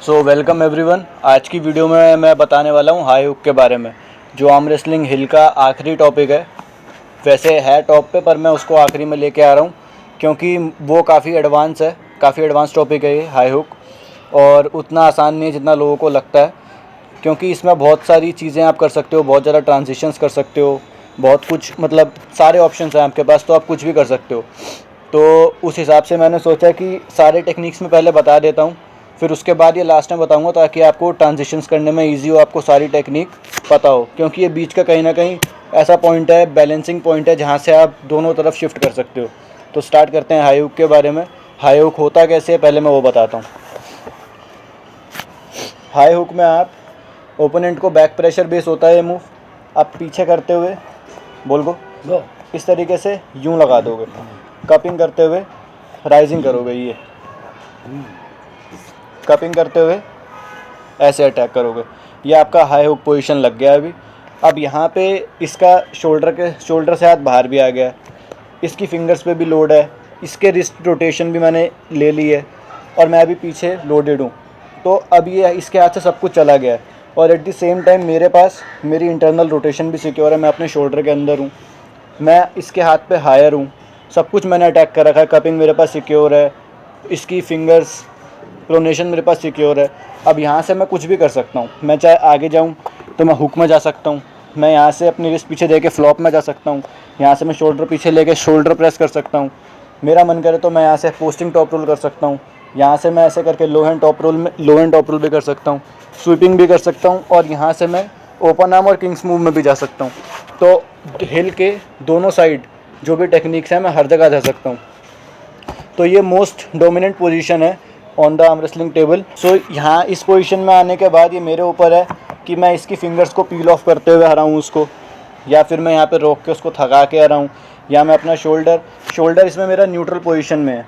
So welcome everyone. आज की video में मैं बताने वाला हूँ हाई हुक के बारे में, जो आर्म रेसलिंग हिल का आखिरी टॉपिक है। वैसे है टॉप पे, पर मैं उसको आखिरी में लेके आ रहा हूँ क्योंकि वो काफ़ी एडवांस टॉपिक है ये हाई हुक, और उतना आसान नहीं है जितना लोगों को लगता है। क्योंकि इसमें बहुत सारी चीज़ें आप कर सकते हो, बहुत ज़्यादा ट्रांजिशंस कर सकते हो, बहुत कुछ, मतलब सारे ऑप्शंस हैं आपके पास, तो आप कुछ भी कर सकते हो। तो उस हिसाब से मैंने सोचा कि सारे टेक्निक्स में पहले बता देता हूँ, फिर उसके बाद ये लास्ट में बताऊंगा ताकि आपको ट्रांजिशंस करने में इजी हो, आपको सारी टेक्निक पता हो। क्योंकि ये बीच का कहीं ना कहीं ऐसा पॉइंट है, बैलेंसिंग पॉइंट है, जहाँ से आप दोनों तरफ शिफ्ट कर सकते हो। तो स्टार्ट करते हैं हाई हुक के बारे में। हाई हुक होता कैसे है पहले मैं वो बताता हूँ। हाई हुक में आप ओपोनेंट को बैक प्रेशर बेस होता है ये मूव, आप पीछे करते हुए गो इस तरीके से यूं लगा दोगे, कपिंग करते हुए राइजिंग करोगे, ये कपिंग करते हुए ऐसे अटैक करोगे। ये आपका हाई हुक पोजीशन लग गया है अभी। अब यहाँ पे इसका शोल्डर से हाथ बाहर भी आ गया है, इसकी फिंगर्स पे भी लोड है, इसके रिस्ट रोटेशन भी मैंने ले ली है, और मैं अभी पीछे लोडेड हूँ। तो अब ये इसके हाथ से सब कुछ चला गया है, और एट द सेम टाइम मेरे पास मेरी इंटरनल रोटेशन भी सिक्योर है। मैं अपने शोल्डर के अंदर हूँ, मैं इसके हाथ पे हायर हूँ, सब कुछ मैंने अटैक कर रखा है। कपिंग मेरे पास सिक्योर है, इसकी फिंगर्स प्रोनेशन मेरे पास सिक्योर है। अब यहाँ से मैं कुछ भी कर सकता हूँ। मैं चाहे आगे जाऊँ तो मैं हुक में जा सकता हूँ, मैं यहाँ से अपनी रिस्ट पीछे दे के फ्लॉप में जा सकता हूँ, यहाँ से मैं शोल्डर पीछे लेके शोल्डर प्रेस कर सकता हूँ। मेरा मन करे तो मैं यहाँ से पोस्टिंग टॉप रोल कर सकता हूँ, यहाँ से मैं ऐसे करके लो हैंड टॉप रोल भी कर सकता हूँ, स्वीपिंग भी कर सकता हूँ, और यहाँ से मैं ओपन आर्म और किंग्स मूव में भी जा सकता हूँ। तो हिल के दोनों साइड जो भी टेक्निक्स हैं मैं हर जगह जा सकता हूँ। तो ये मोस्ट डोमिनेंट पोजीशन है on the arm wrestling table. So यहाँ इस पोजीशन में आने के बाद ये मेरे ऊपर है कि मैं इसकी फिंगर्स को पील ऑफ करते हुए हराऊँ उसको, या फिर मैं यहाँ पे रोक के उसको थका के हराऊँ, या मैं अपना शोल्डर इसमें मेरा न्यूट्रल पोजीशन में है,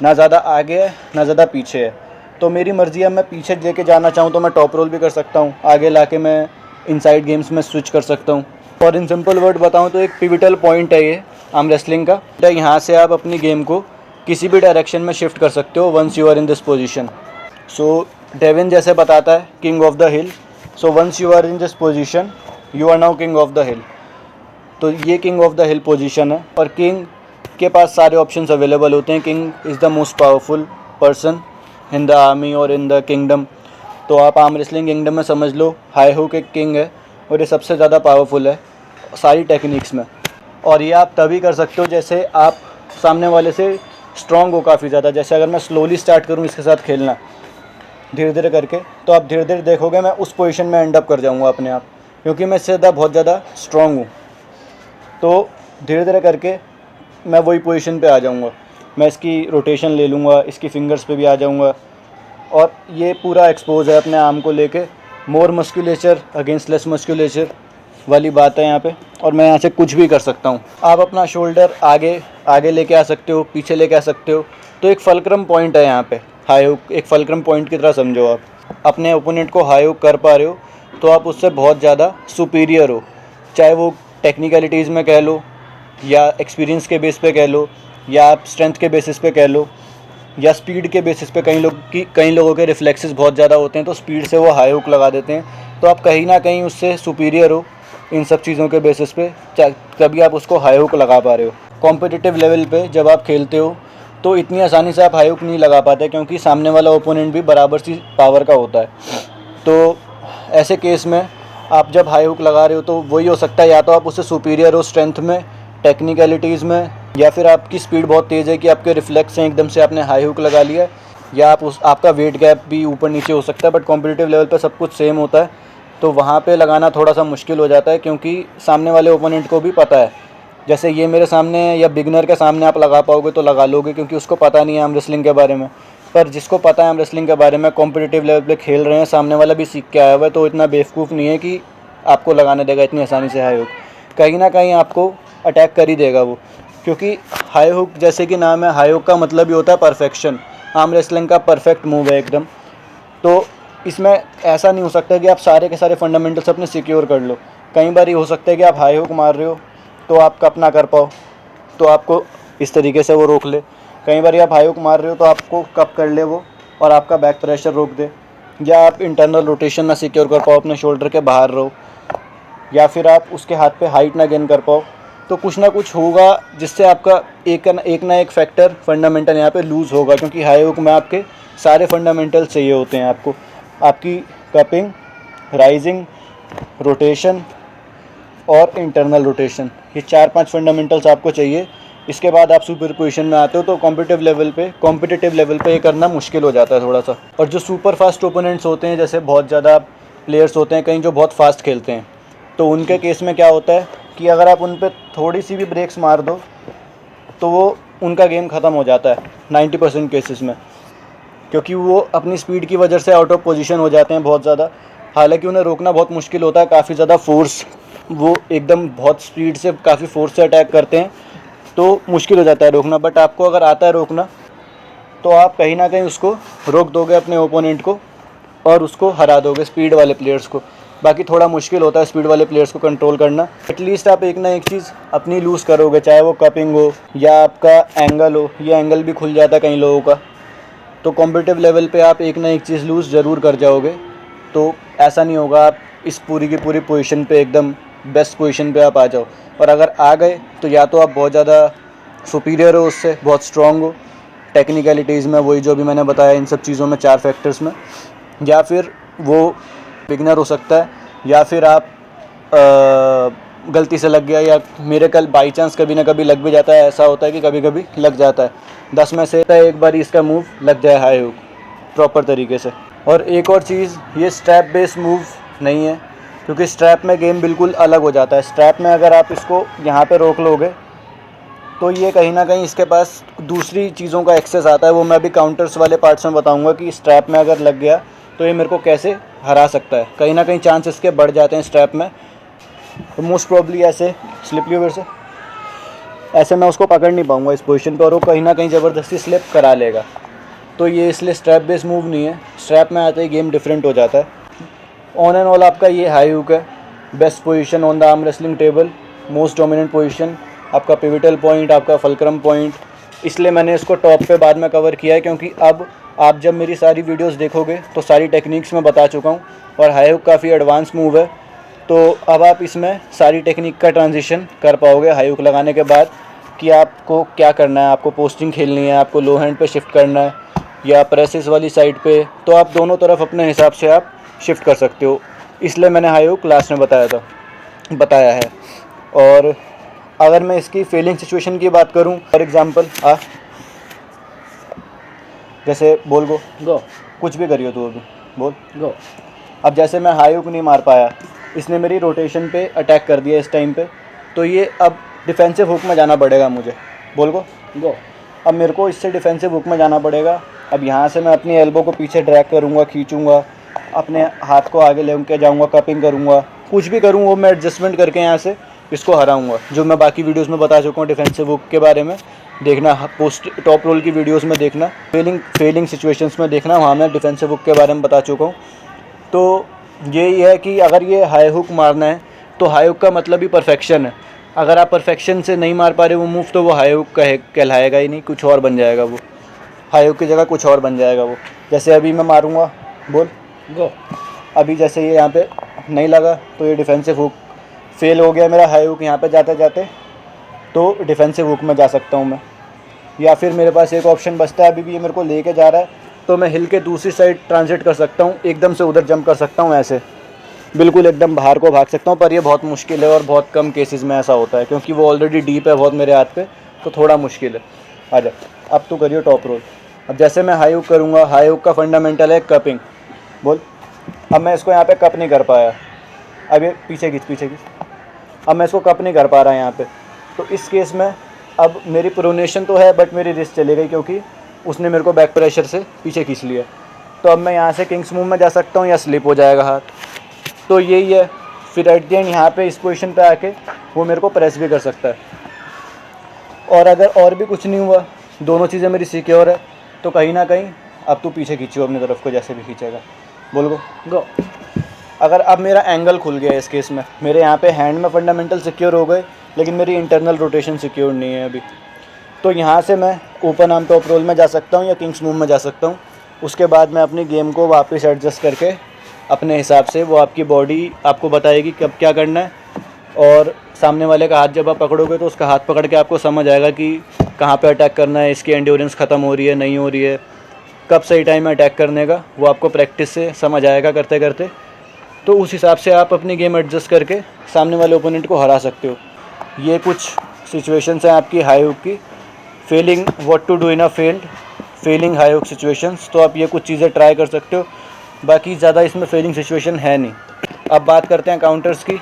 ना ज़्यादा आगे है ना ज़्यादा पीछे है। तो मेरी मर्ज़ी है, मैं पीछे लेके जाना चाहूँ तो मैं टॉप रोल भी कर सकता हूँ, आगे ला के मैं इनसाइड गेम्स में स्विच कर सकता हूँ। और इन सिंपल वर्ड बताऊँ तो एक पिविटल पॉइंट है ये आर्म रेसलिंग का। यहाँ से आप अपनी गेम को किसी भी डायरेक्शन में शिफ्ट कर सकते हो once you are in this position. So Devin जैसे बताता है king of the hill, so once you are in this position you are now king of the hill. तो ये king of the hill position है, और king के पास सारे options available होते हैं। King is the most powerful person in the army और in the kingdom. तो आप आर्म रेसलिंग किंगडम में समझ लो हाई हुक एक किंग है, और ये सबसे ज़्यादा पावरफुल है सारी टेक्निक्स में। और ये आप तभी कर सकते हो जैसे आप सामने वाले से स्ट्रॉन्ग हो काफ़ी ज़्यादा। जैसे अगर मैं स्लोली स्टार्ट करूँ इसके साथ खेलना धीरे धीरे करके, तो आप धीरे धीरे देखोगे मैं उस पोजीशन में एंड अप कर जाऊँगा अपने आप, क्योंकि मैं इससे ज़्यादा बहुत ज़्यादा स्ट्रॉन्ग हूँ। तो धीरे धीरे करके मैं वही पोजीशन पे आ जाऊँगा, मैं इसकी रोटेशन ले लूँगा, इसकी फिंगर्स पे भी आ जाऊँगा, और ये पूरा एक्सपोज है अपने आर्म को लेके। मोर मस्कुलेचर अगेंस्ट लेस मस्कुलेचर वाली बात है यहाँ पे, और मैं यहाँ से कुछ भी कर सकता हूँ। आप अपना शोल्डर आगे लेके आ सकते हो, पीछे लेके आ सकते हो। तो एक फलक्रम पॉइंट है यहाँ पे, हाई हुक एक फलक्रम पॉइंट की तरह समझो। आप अपने ओपोनेंट को हाई हुक कर पा रहे हो तो आप उससे बहुत ज़्यादा सुपीरियर हो, चाहे वो टेक्निकलिटीज़ में कह लो, या एक्सपीरियंस के बेस पे कह लो, या आप स्ट्रेंथ के बेसिस पे कह लो, या स्पीड के बेसिस पे। कई लोगों के रिफ्लेक्सेस बहुत ज़्यादा होते हैं, तो स्पीड से वो हाई हुक लगा देते हैं। तो आप कहीं ना कहीं उससे सुपीरियर हो इन सब चीज़ों के बेसिस पे, तभी आप उसको हाई हुक लगा पा रहे हो। कॉम्पिटिटिव लेवल पे जब आप खेलते हो तो इतनी आसानी से आप हाई हुक नहीं लगा पाते, क्योंकि सामने वाला ओपोनेंट भी बराबर सी पावर का होता है। तो ऐसे केस में आप जब हाई हुक लगा रहे हो तो वही हो सकता है, या तो आप उससे सुपीरियर हो स्ट्रेंथ में, टेक्निकलिटीज़ में, या फिर आपकी स्पीड बहुत तेज़ है कि आपके रिफ्लेक्स हैं एकदम से आपने हाई हुक लगा लिया, या आपका वेट गैप भी ऊपर नीचे हो सकता है। बट कॉम्पिटिटिव लेवल पे सब कुछ सेम होता है, तो वहाँ पे लगाना थोड़ा सा मुश्किल हो जाता है, क्योंकि सामने वाले ओपोनेंट को भी पता है। जैसे ये मेरे सामने या बिगनर के सामने आप लगा पाओगे तो लगा लोगे, क्योंकि उसको पता नहीं है आर्म रेसलिंग के बारे में। पर जिसको पता है आर्म रेसलिंग के बारे में, कॉम्पिटिटिव लेवल पे खेल रहे हैं, सामने वाला भी सीख के आया हुआ है, तो इतना बेवकूफ़ नहीं है कि आपको लगाने देगा इतनी आसानी से हाई हुक। कहीं ना कहीं आपको अटैक कर ही देगा वो, क्योंकि हाई हुक जैसे कि नाम है, हाई हुक का मतलब ही होता है परफेक्शन। आर्म रेसलिंग का परफेक्ट मूव है एकदम। तो इसमें ऐसा नहीं हो सकता कि आप सारे के सारे फंडामेंटल्स अपने सिक्योर कर लो। कई बार ये हो सकता है कि आप हाई हुक मार रहे हो तो आप कप ना कर पाओ, तो आपको इस तरीके से वो रोक ले। कई बार आप हाई हुक मार रहे हो तो आपको कप कर ले वो, और आपका बैक प्रेशर रोक दे। या आप इंटरनल रोटेशन ना सिक्योर कर पाओ, अपने शोल्डर के बाहर रहो, या फिर आप उसके हाथ पे हाइट ना गेन कर पाओ, तो कुछ ना कुछ होगा जिससे आपका एक ना एक फैक्टर फंडामेंटल यहाँ पे लूज़ होगा। क्योंकि हाई हुक में आपके सारे फंडामेंटल चाहिए होते हैं आपको, आपकी कपिंग, राइजिंग, रोटेशन और इंटरनल रोटेशन, ये 4-5 फंडामेंटल्स आपको चाहिए। इसके बाद आप सुपर पोजीशन में आते हो तो कॉम्पिटिटिव लेवल पे ये करना मुश्किल हो जाता है थोड़ा सा। और जो सुपर फास्ट ओपोनेंट्स होते हैं, जैसे बहुत ज़्यादा प्लेयर्स होते हैं कहीं जो बहुत फास्ट खेलते हैं, तो उनके केस में क्या होता है कि अगर आप उन पर थोड़ी सी भी ब्रेक्स मार दो तो वो उनका गेम ख़त्म हो जाता है 90% केसेस में, क्योंकि वो अपनी स्पीड की वजह से आउट ऑफ पोजीशन हो जाते हैं बहुत ज़्यादा। हालांकि उन्हें रोकना बहुत मुश्किल होता है, काफ़ी ज़्यादा फोर्स, वो एकदम बहुत स्पीड से काफ़ी फोर्स से अटैक करते हैं, तो मुश्किल हो जाता है रोकना। बट आपको अगर आता है रोकना तो आप कहीं ना कहीं उसको रोक दोगे अपने ओपोनेंट को और उसको हरा दोगे, स्पीड वाले प्लेयर्स को। बाकी थोड़ा मुश्किल होता है स्पीड वाले प्लेयर्स को कंट्रोल करना। एटलीस्ट आप एक ना एक चीज़ अपनी लूज़ करोगे, चाहे वो कपिंग हो या आपका एंगल हो। ये एंगल भी खुल जाता है कई लोगों का, तो कॉम्पिटिटिव लेवल पे आप एक ना एक चीज़ लूज़ ज़रूर कर जाओगे। तो ऐसा नहीं होगा आप इस पूरी की पूरी पोजीशन पे एकदम बेस्ट पोजीशन पे आप आ जाओ, और अगर आ गए तो या तो आप बहुत ज़्यादा सुपीरियर हो उससे, बहुत स्ट्रॉन्ग हो टेक्निकलिटीज़ में, वही जो भी मैंने बताया इन सब चीज़ों में, 4 फैक्टर्स में, या फिर वो बिगनर हो सकता है, या फिर आप गलती से लग गया, या मेरे कल बाई चांस कभी ना कभी लग भी जाता है। ऐसा होता है कि कभी कभी लग जाता है, 10 में से एक बार इसका मूव लग जाए हाई हुक प्रॉपर तरीके से। और एक और चीज़, ये स्ट्रैप बेस मूव नहीं है, क्योंकि स्ट्रैप में गेम बिल्कुल अलग हो जाता है। स्ट्रैप में अगर आप इसको यहाँ पे रोक लोगे तो ये कहीं ना कहीं इसके पास दूसरी चीज़ों का एक्सेस आता है। वो मैं अभी काउंटर्स वाले पार्ट्स में बताऊंगा कि स्ट्रैप में अगर लग गया तो ये मेरे को कैसे हरा सकता है। कहीं ना कहीं चांस इसके बढ़ जाते हैं स्ट्रैप में, तो मोस्ट प्रॉब्ली ऐसे स्लिप लीवर से ऐसे मैं उसको पकड़ नहीं पाऊंगा इस पोजीशन पे, और वो कहीं ना कहीं ज़बरदस्ती स्लिप करा लेगा। तो ये इसलिए स्ट्रैप बेस मूव नहीं है। स्ट्रैप में आते ही गेम डिफरेंट हो जाता है। ऑन एंड ऑल आपका ये हाई हुक है, best position on the arm wrestling table, most dominant position, आपका पिविटल पॉइंट, आपका फलक्रम पॉइंट। इसलिए मैंने इसको टॉप पे बाद में कवर किया है, क्योंकि अब आप जब मेरी सारी वीडियोस देखोगे तो सारी टेक्निक्स मैं बता चुका हूँ, और हाई हुक काफ़ी एडवांस मूव है। तो अब आप इसमें सारी टेक्निक का ट्रांजिशन कर पाओगे हाई हुक लगाने के बाद, कि आपको क्या करना है। आपको पोस्टिंग खेलनी है, आपको लो हैंड पे शिफ्ट करना है, या प्रेसेस वाली साइड पे, तो आप दोनों तरफ अपने हिसाब से आप शिफ्ट कर सकते हो। इसलिए मैंने हाई हुक क्लास में बताया है। और अगर मैं इसकी फेलिंग सिचुएशन की बात करूं, फॉर एग्जांपल जैसे बोल गो कुछ भी करियो तू, अभी बोल गो। अब जैसे मैं हाई हुक नहीं मार पाया, इसने मेरी रोटेशन पे अटैक कर दिया इस टाइम पे, तो ये अब डिफेंसिव हुक में जाना पड़ेगा मुझे। बोल गो। अब मेरे को इससे डिफेंसिव हुक में जाना पड़ेगा। अब यहाँ से मैं अपनी एल्बो को पीछे ड्रैग करूँगा, खींचूँगा, अपने हाथ को आगे लेके जाऊँगा, कपिंग करूँगा, कुछ भी करूँ वो मैं एडजस्टमेंट करके यहाँ से इसको हराऊँगा। जो मैं बाकी वीडियोस में बता चुका हूँ डिफेंसिव हुक के बारे में, देखना पोस्ट टॉप रोल की वीडियोस में देखना, फेलिंग सिचुएशंस में देखना, वहाँ मैं डिफेंसिव हुक के बारे में बता चुका हूँ। तो यही है कि अगर ये हाई हुक मारना है तो हाई हुक का मतलब ही परफेक्शन है। अगर आप परफेक्शन से नहीं मार पा रहे वो मूव, तो वो हाई हुक कहलाएगा ही नहीं, कुछ और बन जाएगा वो। हाई हुक की जगह कुछ और बन जाएगा वो। जैसे अभी मैं मारूँगा, बोल गो। अभी जैसे ये यहाँ पे नहीं लगा तो ये डिफेंसिव हुक फेल हो गया मेरा। हाई हुक यहाँ पे जाते जाते तो डिफेंसिव हुक में जा सकता हूँ मैं। या फिर मेरे पास एक ऑप्शन बचता है, अभी भी ये मेरे को लेके जा रहा है तो मैं हिल के दूसरी साइड ट्रांजिट कर सकता हूँ, एकदम से उधर जंप कर सकता हूँ, ऐसे बिल्कुल एकदम बाहर को भाग सकता हूँ। पर ये बहुत मुश्किल है और बहुत कम केसेस में ऐसा होता है, क्योंकि वो ऑलरेडी डीप है बहुत मेरे हाथ पे, तो थोड़ा मुश्किल है। आजा, अब तो करियो टॉप रोल। अब जैसे मैं हाई हुक करूँगा, हाई हुक का फंडामेंटल है कपिंग। बोल। अब मैं इसको यहाँ पे कप नहीं कर पाया, अब ये पीछे खींच। अब मैं इसको कप नहीं कर पा रहा यहाँ पे, तो इस केस में अब मेरी प्रोनेशन तो है बट मेरी रिस्ट चली गई, क्योंकि उसने मेरे को बैक प्रेशर से पीछे खींच लिया। तो अब मैं यहाँ से किंग्स मूव में जा सकता हूँ या स्लिप हो जाएगा हाथ। तो यही है। फिर एट द एंड यहाँ पे इस पोजीशन पे आके वो मेरे को प्रेस भी कर सकता है। और अगर और भी कुछ नहीं हुआ, दोनों चीज़ें मेरी सिक्योर है, तो कहीं ना कहीं अब तू पीछे खींचो अपनी तरफ को, जैसे भी खींचेगा। बोल गो। अगर अब मेरा एंगल खुल गया इस केस में, मेरे यहाँ पे हैंड में फंडामेंटल सिक्योर हो गए, लेकिन मेरी इंटरनल रोटेशन सिक्योर नहीं है अभी, तो यहाँ से मैं ओपन आर्म टॉप रोल में जा सकता हूँ या किंग्स मूव में जा सकता हूँ। उसके बाद में अपनी गेम को वापस एडजस्ट करके अपने हिसाब से वो आपकी बॉडी आपको बताएगी कब क्या करना है। और सामने वाले का हाथ जब आप पकड़ोगे तो उसका हाथ पकड़ के आपको समझ आएगा कि कहाँ पे अटैक करना है, इसकी एंड्योरेंस ख़त्म हो रही है नहीं हो रही है, कब सही टाइम है अटैक करने का, वो आपको प्रैक्टिस से समझ आएगा करते करते। तो उस हिसाब से आप अपनी गेम एडजस्ट करके सामने वाले ओपोनेंट को हरा सकते हो। ये कुछ सिचुएशंस हैं आपकी हाई हुक की। Failing what to do in a failing high hook situations, तो आप ये कुछ चीज़ें ट्राई कर सकते हो। बाकी ज़्यादा इसमें फेलिंग सिचुएशन है नहीं। अब बात करते हैं काउंटर्स की।